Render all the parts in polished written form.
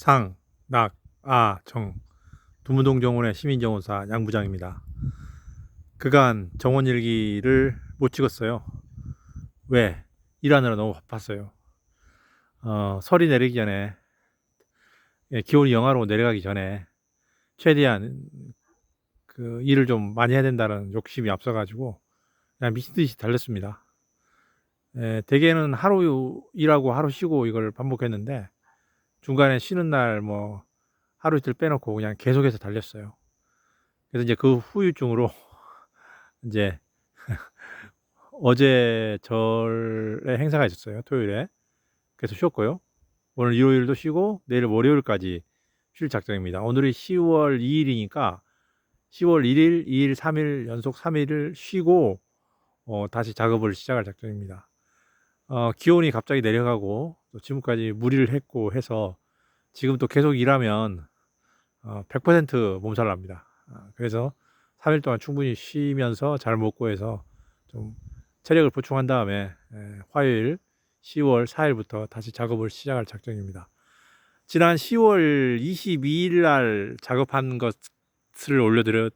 상, 낙, 아, 정 두문동 정원의 시민정원사 양부장입니다. 그간 정원일기를 못 찍었어요. 왜? 일하느라 너무 바빴어요. 설이 내리기 전에, 기온이 영하로 내려가기 전에 최대한 그 일을 좀 많이 해야 된다는 욕심이 앞서가지고 그냥 미친 듯이 달렸습니다. 대개는 하루 일하고 하루 쉬고 이걸 반복했는데 중간에 쉬는 날 뭐 하루 이틀 빼놓고 그냥 계속해서 달렸어요. 그래서 이제 그 후유증으로 이제 어제 절에 행사가 있었어요. 토요일에. 그래서 쉬었고요. 오늘 일요일도 쉬고 내일 월요일까지 쉴 작정입니다. 오늘이 10월 2일이니까 10월 1일, 2일, 3일 연속 3일을 쉬고 다시 작업을 시작할 작정입니다. 기온이 갑자기 내려가고 또 지금까지 무리를 했고 해서 지금 또 계속 일하면 100% 몸살 납니다. 그래서 3일 동안 충분히 쉬면서 잘 먹고 해서 좀 체력을 보충한 다음에 화요일 10월 4일부터 다시 작업을 시작할 작정입니다. 지난 10월 22일 날 작업한 것을 올려드렸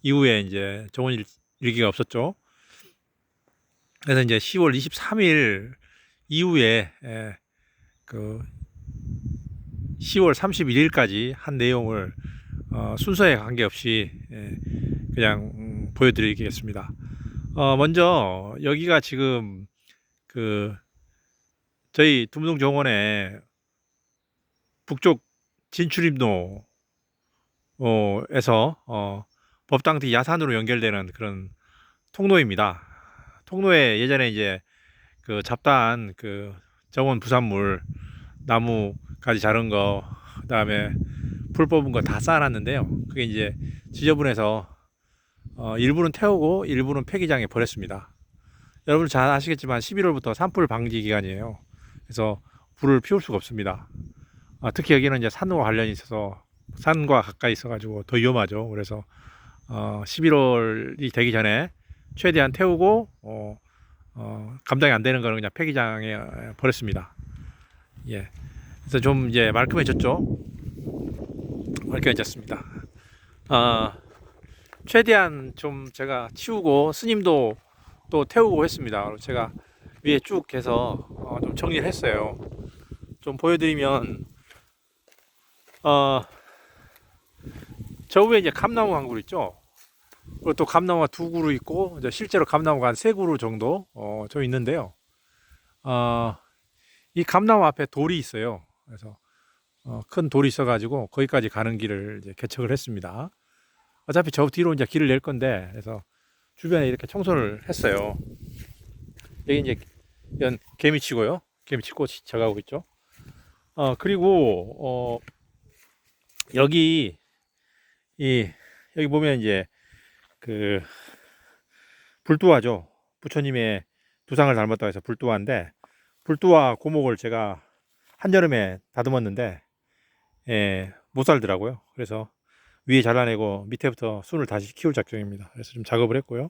이후에 이제 정원 일기가 없었죠. 그래서 이제 10월 23일 이후에 그 10월 31일까지 한 내용을 순서에 관계없이 그냥 보여드리겠습니다. 먼저 여기가 지금 그 저희 두문동 정원의 북쪽 진출입로에서 법당 뒤 야산으로 연결되는 그런 통로입니다. 통로에 예전에 이제 그 잡다한 그 정원 부산물 나무까지 자른 거 그다음에 풀 뽑은 거 다 쌓아놨는데요. 그게 이제 지저분해서 일부는 태우고 일부는 폐기장에 버렸습니다. 여러분 잘 아시겠지만 11월부터 산불 방지 기간이에요. 그래서 불을 피울 수가 없습니다. 특히 여기는 이제 산과 관련이 있어서 산과 가까이 있어가지고 더 위험하죠. 그래서 11월이 되기 전에 최대한 태우고 감당이 안 되는 거는 그냥 폐기장에 버렸습니다. 예. 그래서 좀 이제 말끔해졌죠. 말끔해졌습니다. 최대한 좀 제가 치우고 스님도 또 태우고 했습니다. 제가 위에 쭉 해서 좀 정리를 했어요. 좀 보여드리면 저 위에 이제 감나무 한 그루 있죠. 그리고 또 감나무가 두 그루 있고 이제 실제로 감나무가 한 세 그루 정도 좀 있는데요. 이 감나무 앞에 돌이 있어요. 그래서 큰 돌이 있어가지고 거기까지 가는 길을 이제 개척을 했습니다. 어차피 저 뒤로 이제 길을 낼 건데 그래서 주변에 이렇게 청소를 했어요. 여기 이제 이런 개미치고요. 개미치꽃이 져가고 있죠. 그리고 여기 여기 보면 이제 그 불두화죠. 부처님의 두상을 닮았다고 해서 불두화인데 불두화 고목을 제가 한여름에 다듬었는데 못 살더라고요. 그래서 위에 잘라내고 밑에부터 순을 다시 키울 작정입니다. 그래서 좀 작업을 했고요.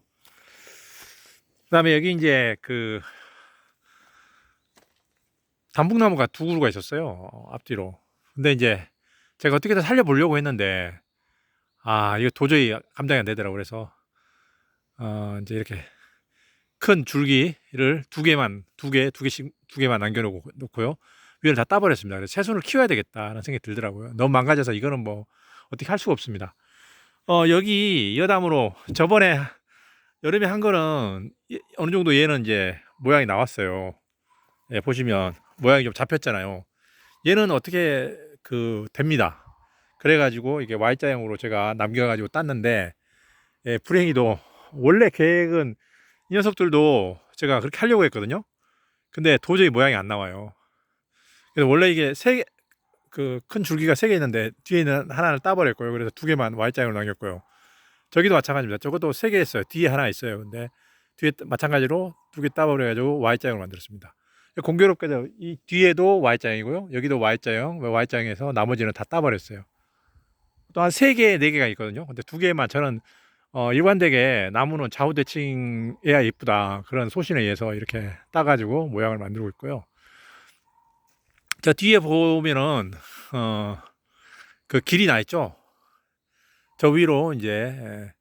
그다음에 여기 이제 그 단풍나무가 두 그루가 있었어요. 앞뒤로. 근데 이제 제가 어떻게든 살려보려고 했는데 이거 도저히 감당이 안 되더라고. 그래서 이제 이렇게 큰 줄기를 두 개만 남겨놓고요. 위를 다 따버렸습니다. 그래서 새순을 키워야 되겠다는 생각이 들더라고요. 너무 망가져서 이거는 뭐 어떻게 할 수가 없습니다. 여기 여담으로 저번에 여름에 한 거는 어느 정도 얘는 이제 모양이 나왔어요. 예, 보시면 모양이 좀 잡혔잖아요. 얘는 어떻게 됩니다. 그래가지고 이게 Y자형으로 제가 남겨가지고 땄는데 불행히도 원래 계획은 이 녀석들도 제가 그렇게 하려고 했거든요. 근데 도저히 모양이 안 나와요. 그래서 원래 이게 큰 줄기가 세 개 있는데 뒤에 있는 하나를 따버렸고요. 그래서 두 개만 Y자형으로 남겼고요. 저기도 마찬가지입니다. 저것도 세 개 있어요. 뒤에 하나 있어요. 근데 뒤에 마찬가지로 두 개 따버려가지고 Y자형으로 만들었습니다. 공교롭게도 이 뒤에도 Y자형이고요. 여기도 Y자형, Y자형에서 나머지는 다 따버렸어요. 또 한 세 개, 네 개가 있거든요. 근데 두 개만 저는 일관되게 나무는 좌우 대칭해야 예쁘다 그런 소신에 의해서 이렇게 따가지고 모양을 만들고 있고요. 저 뒤에 보면은 그 길이 나 있죠. 저 위로 이제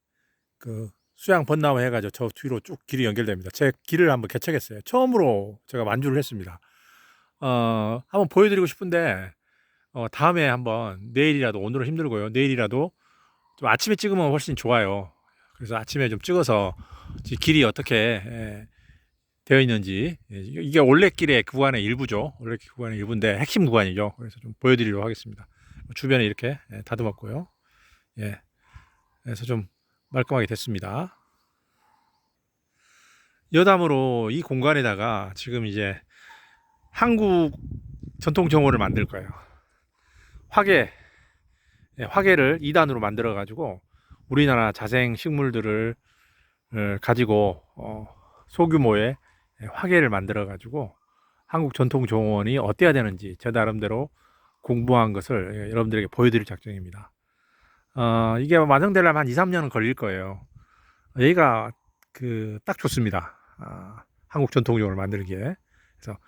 그 수양 벚나무 해가지고 저 뒤로 쭉 길이 연결됩니다. 제 길을 한번 개척했어요. 처음으로 제가 만주를 했습니다. 한번 보여드리고 싶은데 다음에 한번 내일이라도, 오늘은 힘들고요. 내일이라도 좀 아침에 찍으면 훨씬 좋아요. 그래서 아침에 좀 찍어서 길이 어떻게 되어 있는지, 이게 올레길의 구간의 일부죠. 올레길 구간의 일부인데 핵심 구간이죠. 그래서 좀 보여드리도록 하겠습니다. 주변에 이렇게 다듬었고요. 예, 그래서 좀 말끔하게 됐습니다. 여담으로 이 공간에다가 지금 이제 한국 전통 정원을 만들 거예요. 화계, 화계를 2단으로 만들어 가지고 우리나라 자생 식물들을 가지고 소규모의 화계를 만들어 가지고 한국 전통 정원이 어때야 되는지 제 나름대로 공부한 것을 여러분들에게 보여드릴 작정입니다. 이게 완성되려면 한 2, 3년은 걸릴 거예요. 여기가 딱 좋습니다. 한국 전통적으로 만들기에. 그래서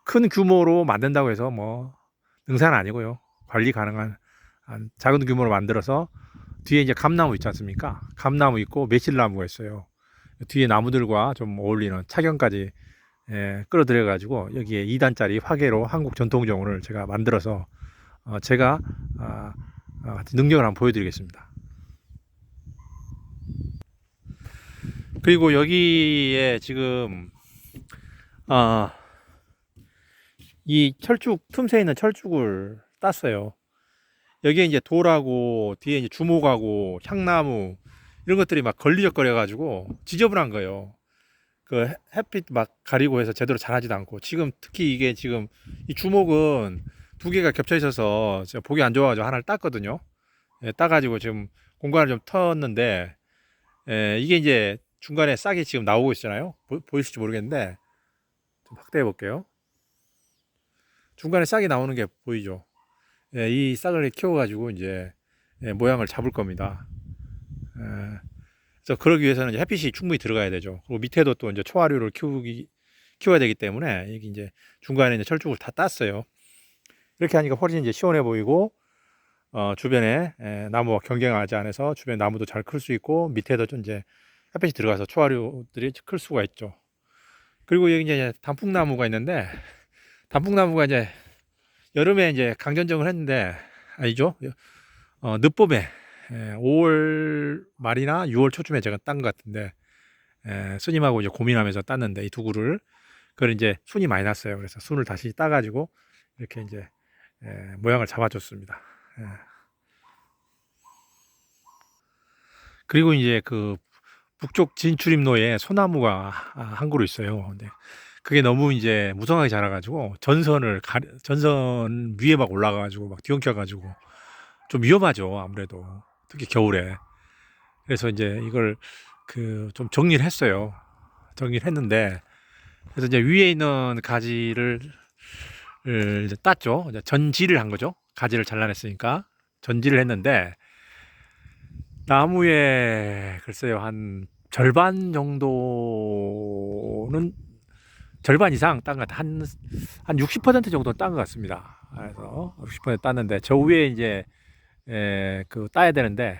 큰 규모로 만든다고 해서 뭐 능사는 아니고요. 관리 가능한 작은 규모로 만들어서 뒤에 이제 감나무 있지 않습니까? 감나무 있고 매실나무가 있어요. 뒤에 나무들과 좀 어울리는 착연까지 끌어들여 가지고 여기에 2단짜리 화계로 한국 전통정원을 제가 만들어서 제가 능력을 한번 보여드리겠습니다. 그리고 여기에 지금 이 철쭉 틈새에 있는 철쭉을 땄어요. 여기에 이제 돌하고 뒤에 이제 주목하고 향나무 이런 것들이 막 걸리적거려 가지고 지저분한 거예요. 그 햇빛 막 가리고 해서 제대로 자라지도 않고, 지금 특히 이게 지금 이 주목은 두 개가 겹쳐 있어서 제가 보기 안 좋아가지고 하나를 땄거든요. 따가지고 지금 공간을 좀 텄는데, 이게 이제 중간에 싹이 지금 나오고 있잖아요. 보이실지 모르겠는데 좀 확대해 볼게요. 중간에 싹이 나오는 게 보이죠? 이 싹을 키워가지고 이제 모양을 잡을 겁니다. 그래서 그러기 위해서는 이제 햇빛이 충분히 들어가야 되죠. 그리고 밑에도 또 이제 초하류를 키워야 되기 때문에 여기 이제 중간에 이제 철쭉을 다 땄어요. 이렇게 하니까 훨씬 이제 시원해 보이고, 주변에 나무와 경쟁하지 않아서 주변 나무도 잘 클 수 있고, 밑에도 좀 이제 햇빛이 들어가서 초하류들이 클 수가 있죠. 그리고 여기 이제 단풍나무가 있는데, 단풍나무가 이제 여름에 이제 강전정을 했는데, 아니죠? 늦봄에 5월 말이나 6월 초쯤에 제가 딴 것 같은데, 스님하고 이제 고민하면서 땄는데 이 두 그루를, 그걸 이제 순이 많이 났어요. 그래서 순을 다시 따가지고 이렇게 이제 모양을 잡아줬습니다. 그리고 이제 그 북쪽 진출입로에 소나무가 한 그루 있어요. 근데 그게 너무 이제 무성하게 자라가지고 전선 위에 막 올라가가지고 막 뒤엉켜가지고 좀 위험하죠. 아무래도 특히 겨울에. 그래서 이제 이걸 좀 정리를 했어요. 정리를 했는데, 그래서 이제 위에 있는 가지를 이제 땄죠. 이제 전지를 한 거죠. 가지를 잘라냈으니까 전지를 했는데, 나무에 글쎄요 한 절반 정도는, 절반 이상 딴 것 같아. 한 60% 정도 딴 것 같습니다. 그래서 60% 땄는데 저 위에 이제 따야 되는데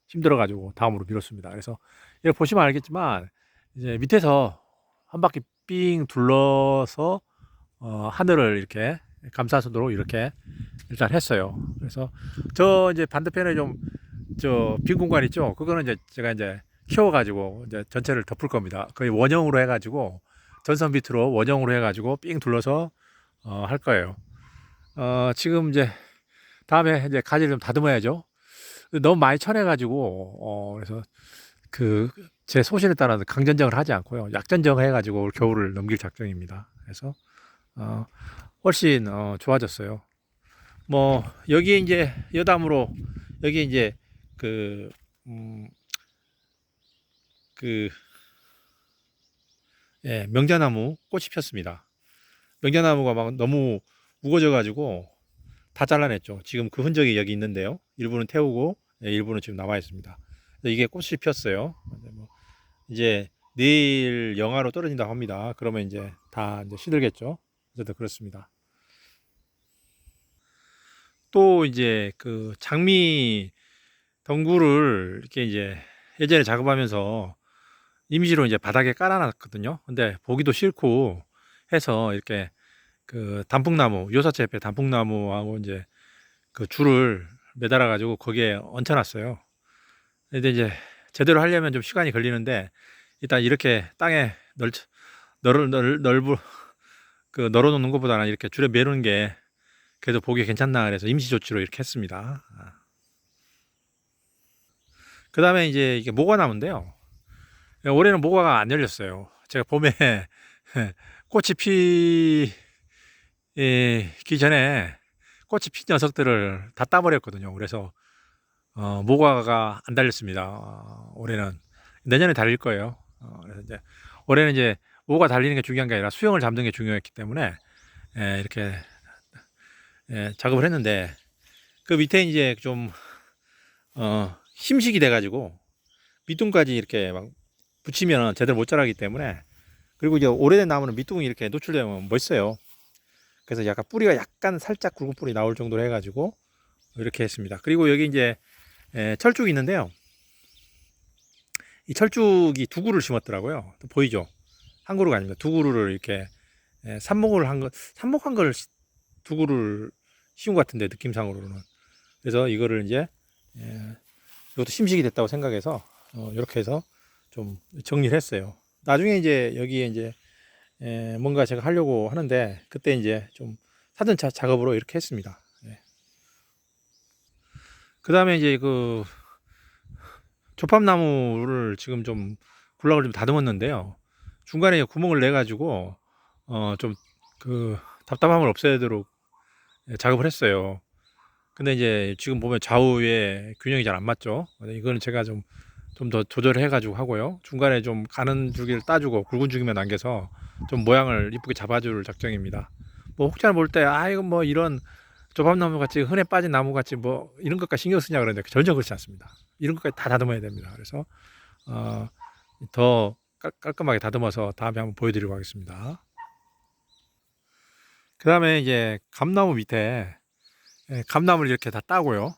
힘들어가지고 다음으로 미뤘습니다. 그래서 이렇게 보시면 알겠지만 이제 밑에서 한 바퀴 삥 둘러서 하늘을 이렇게 감싸도록 이렇게 일단 했어요. 그래서 저 이제 반대편에 좀 저 빈 공간 있죠. 그거는 이제 제가 이제 키워가지고 이제 전체를 덮을 겁니다. 거의 원형으로 해가지고 전선 밑으로 원형으로 해가지고 삥 둘러서 할 거예요. 지금 이제 다음에 이제 가지를 좀 다듬어야죠. 너무 많이 쳐내가지고 그래서 제 소신에 따라서 강전정을 하지 않고요. 약전정 해가지고 겨울을 넘길 작정입니다. 그래서 어, 훨씬 좋아졌어요. 뭐 여기에 이제 여담으로 여기 이제 그 음, 그 명자나무 꽃이 폈습니다. 명자나무가 막 너무 우거져 가지고 다 잘라냈죠. 지금 그 흔적이 여기 있는데요. 일부는 태우고 일부는 지금 남아 있습니다. 이게 꽃이 폈어요. 뭐 이제 내일 영하로 떨어진다고 합니다. 그러면 이제 다 이제 시들겠죠. 어쨌든 그렇습니다. 또 이제 그 장미 덩굴을 이렇게 이제 예전에 작업하면서 임시로 이제 바닥에 깔아놨거든요. 근데 보기도 싫고 해서 이렇게 그 단풍나무, 요사채 옆에 단풍나무하고 이제 그 줄을 매달아 가지고 거기에 얹혀놨어요. 근데 이제 제대로 하려면 좀 시간이 걸리는데 일단 이렇게 땅에 넓 그 널어 놓는 것보다는 이렇게 줄에 매는 게 그래도 보기 괜찮나 그래서 임시 조치로 이렇게 했습니다. 그 다음에 이제 이게 모과나무인데요. 올해는 모과가 안 열렸어요. 제가 봄에 꽃이 피기 전에 꽃이 핀 녀석들을 다 따버렸거든요. 그래서 모과가 안 달렸습니다. 올해는 내년에 달릴 거예요. 그래서 이제 올해는 이제 모과 달리는 게 중요한 게 아니라 수영을 잡는 게 중요했기 때문에 이렇게 작업을 했는데 그 밑에 이제 좀 힘식이 돼가지고 밑둥까지 이렇게 막 붙이면 제대로 못 자라기 때문에 그리고 이제 오래된 나무는 밑둥이 이렇게 노출되면 멋있어요. 그래서 약간 뿌리가 약간 살짝 굵은 뿌리 나올 정도로 해가지고 이렇게 했습니다. 그리고 여기 이제 철쭉이 있는데요. 이 철쭉이 두 그루를 심었더라고요. 보이죠? 한 그루가 아닙니다. 두 그루를 이렇게 삽목한 걸 두 그루를 심은 것 같은데 느낌상으로는. 그래서 이거를 이제 이것도 심식이 됐다고 생각해서 이렇게 해서 좀 정리를 했어요. 나중에 이제 여기에 이제 뭔가 제가 하려고 하는데 그때 이제 좀 사전차 작업으로 이렇게 했습니다. 그 다음에 이제 그 조팝나무를 지금 좀 군락을 좀 다듬었는데요. 중간에 구멍을 내 가지고 좀 그 답답함을 없애도록 작업을 했어요. 근데 이제 지금 보면 좌우에 균형이 잘 안 맞죠. 이거는 제가 좀 더 조절을 해가지고 하고요. 중간에 좀 가는 줄기를 따주고 굵은 줄기만 남겨서 좀 모양을 이쁘게 잡아줄 작정입니다. 뭐 혹시나 볼 때 아 이건 뭐 이런 조밥나무 같이 흔해 빠진 나무 같이 뭐 이런 것까지 신경 쓰냐 그러는데 전혀 그렇지 않습니다. 이런 것까지 다 다듬어야 됩니다. 그래서 더 깔끔하게 다듬어서 다음에 한번 보여드리도록 하겠습니다. 그 다음에 이제 감나무 밑에 감나무를 이렇게 다 따고요.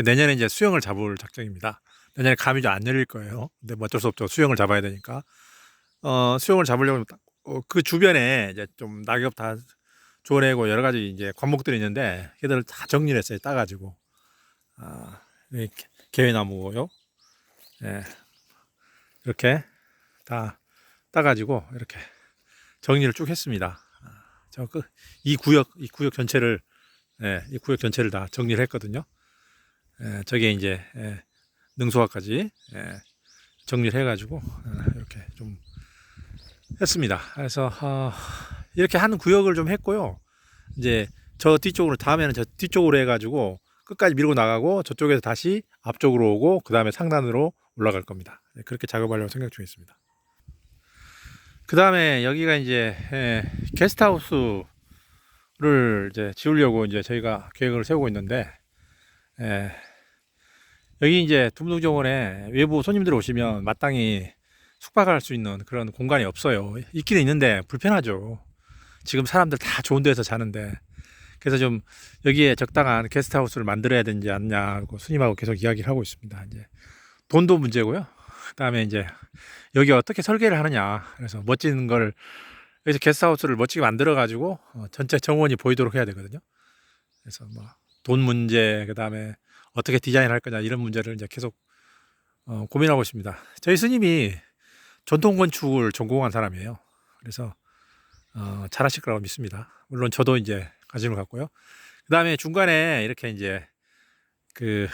내년에 이제 수영을 잡을 작정입니다. 내년에 감이 좀 안 열릴 거예요. 근데 뭐 어쩔 수 없죠. 수영을 잡아야 되니까. 수영을 잡으려면 그 주변에 이제 좀 낙엽 다 조내고 여러 가지 이제 관목들이 있는데 걔들을 다 정리를 했어요. 따가지고. 개회나무고요. 예, 이렇게 다 따가지고 이렇게 정리를 쭉 했습니다. 이 구역 전체를 이 구역 전체를 다 정리를 했거든요. 저게 이제 능소화까지 정리를 해가지고 이렇게 좀 했습니다. 그래서 이렇게 한 구역을 좀 했고요. 이제 저 뒤쪽으로 다음에는 저 뒤쪽으로 해가지고 끝까지 밀고 나가고 저쪽에서 다시 앞쪽으로 오고 그 다음에 상단으로 올라갈 겁니다. 그렇게 작업하려고 생각 중에 있습니다. 그 다음에 여기가 이제 게스트하우스를 이제 지으려고 이제 저희가 계획을 세우고 있는데 여기 이제 두문정원에 외부 손님들 오시면 마땅히 숙박할 수 있는 그런 공간이 없어요. 있기는 있는데 불편하죠. 지금 사람들 다 좋은 데서 자는데. 그래서 좀 여기에 적당한 게스트하우스를 만들어야 되지 않냐고 스님하고 계속 이야기를 하고 있습니다. 이제 돈도 문제고요. 그다음에 이제 여기 어떻게 설계를 하느냐. 그래서 멋진 걸 여기서 게스트하우스를 멋지게 만들어 가지고 전체 정원이 보이도록 해야 되거든요. 그래서 뭐 돈 문제 그다음에 어떻게 디자인할 거냐 이런 문제를 이제 계속 고민하고 있습니다. 저희 스님이 전통 건축을 전공한 사람이에요. 그래서 잘하실 거라고 믿습니다. 물론 저도 이제 관심을 갖고요. 그 다음에 중간에 이렇게 이제 그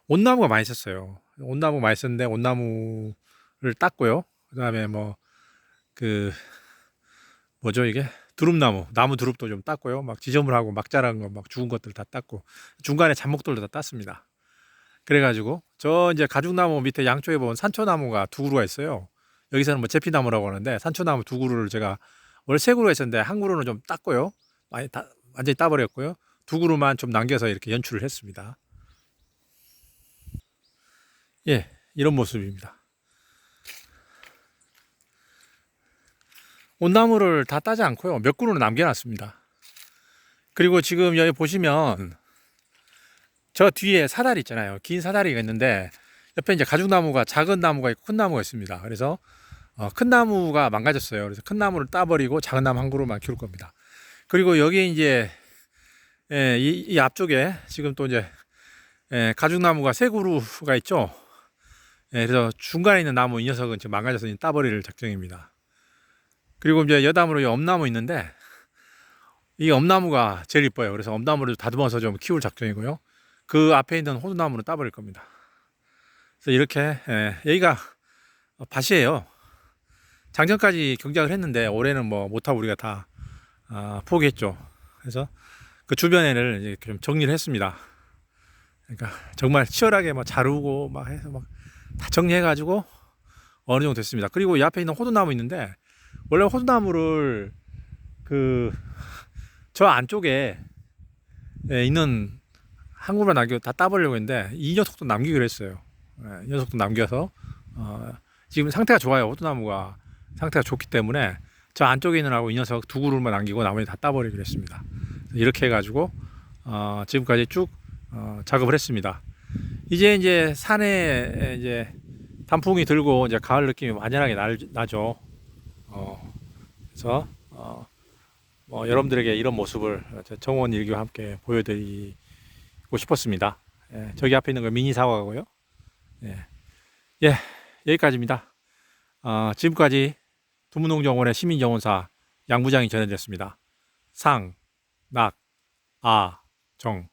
온나무가 많이 있었어요. 온나무 많이 있었는데 온나무를 땄고요. 그 다음에 뭐 그 뭐죠 이게 두릅나무, 나무 두릅도 좀 땄고요. 막 지저분하고 막 자란 거, 막 죽은 것들 다 땄고 중간에 잡목들도 다 땄습니다. 그래가지고 저 이제 가죽나무 밑에 양쪽에 보면 산초나무가 두 그루가 있어요. 여기서는 뭐 제피나무라고 하는데 산초나무 두 그루를 제가 원래 세 그루가 있었는데 한 그루는 좀 땄고요. 완전히 따버렸고요. 두 그루만 좀 남겨서 이렇게 연출을 했습니다. 예, 이런 모습입니다. 온나무를 다 따지 않고요. 몇 그루는 남겨놨습니다. 그리고 지금 여기 보시면 저 뒤에 사다리 있잖아요. 긴 사다리가 있는데 옆에 이제 가죽나무가, 작은 나무가 있고 큰 나무가 있습니다. 그래서 큰 나무가 망가졌어요. 그래서 큰 나무를 따버리고 작은 나무 한 그루만 키울 겁니다. 그리고 여기 이제 이 앞쪽에 지금 또 이제 가죽나무가 세 그루가 있죠. 그래서 중간에 있는 나무 이 녀석은 지금 망가져서 따버릴 작정입니다. 그리고 이제 여담으로 이 엄나무 있는데 이 엄나무가 제일 이뻐요. 그래서 엄나무를 다듬어서 좀 키울 작정이고요. 그 앞에 있는 호두나무는 따버릴 겁니다. 그래서 이렇게 여기가 밭이에요. 작년까지 경작을 했는데 올해는 뭐 못하고 우리가 다 포기했죠. 그래서 그 주변에를 이제 좀 정리를 했습니다. 그러니까 정말 치열하게 막 자르고 막 해서 막 다 정리해가지고 어느 정도 됐습니다. 그리고 이 앞에 있는 호두나무 있는데 원래 호두나무를 그 저 안쪽에 있는 한 그루만 남겨 다 따버리려고 했는데 이 녀석도 남기기로 했어요. 이 녀석도 남겨서 지금 상태가 좋아요. 호두나무가 상태가 좋기 때문에 저 안쪽에 있는 하고 이 녀석 두 그루만 남기고 나머지 다 따버리기로 했습니다. 이렇게 해가지고 지금까지 쭉 작업을 했습니다. 이제 산에 이제 단풍이 들고 이제 가을 느낌이 완연하게 나죠. 그래서 뭐 여러분들에게 이런 모습을 정원 일기와 함께 보여드리고 싶었습니다. 저기 앞에 있는 거 미니 사과고요. 예, 여기까지입니다. 지금까지 두문농정원의 시민정원사 양부장이 전해드렸습니다. 상, 낙, 아, 정.